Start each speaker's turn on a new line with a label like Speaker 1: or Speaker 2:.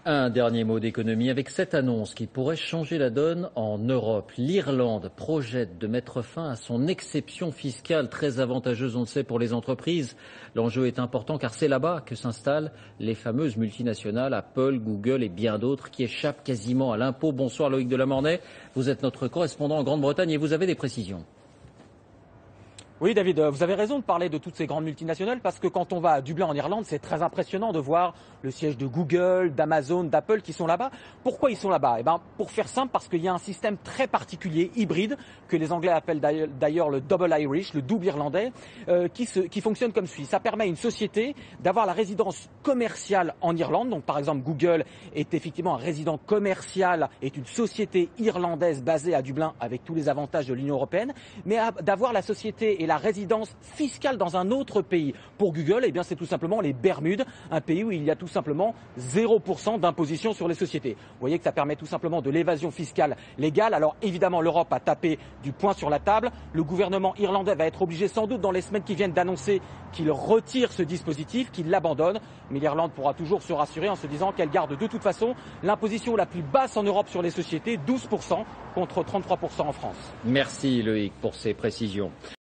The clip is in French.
Speaker 1: Un dernier mot d'économie avec cette annonce qui pourrait changer la donne en Europe. L'Irlande projette de mettre fin à son exception fiscale très avantageuse, on le sait, pour les entreprises. L'enjeu est important car c'est là-bas que s'installent les fameuses multinationales Apple, Google et bien d'autres qui échappent quasiment à l'impôt. Bonsoir Loïc Delamornay, vous êtes notre correspondant en Grande-Bretagne et vous avez des précisions.
Speaker 2: Oui David, vous avez raison de parler de toutes ces grandes multinationales parce que quand on va à Dublin en Irlande, c'est très impressionnant de voir le siège de Google, d'Amazon, d'Apple qui sont là-bas. Pourquoi ils sont là-bas? Pour faire simple, parce qu'il y a un système très particulier, hybride, que les Anglais appellent d'ailleurs le double Irish, le double irlandais, qui fonctionne comme suit. Ça permet à une société d'avoir la résidence commerciale en Irlande. Donc par exemple, Google est effectivement un résident commercial, est une société irlandaise basée à Dublin avec tous les avantages de l'Union européenne, mais d'avoir la société et la résidence fiscale dans un autre pays. Pour Google, c'est tout simplement les Bermudes, un pays où il y a tout simplement 0% d'imposition sur les sociétés. Vous voyez que ça permet tout simplement de l'évasion fiscale légale. Alors évidemment, l'Europe a tapé du poing sur la table. Le gouvernement irlandais va être obligé sans doute dans les semaines qui viennent d'annoncer qu'il retire ce dispositif, qu'il l'abandonne. Mais l'Irlande pourra toujours se rassurer en se disant qu'elle garde de toute façon l'imposition la plus basse en Europe sur les sociétés, 12% contre 33% en France.
Speaker 1: Merci Loïc pour ces précisions.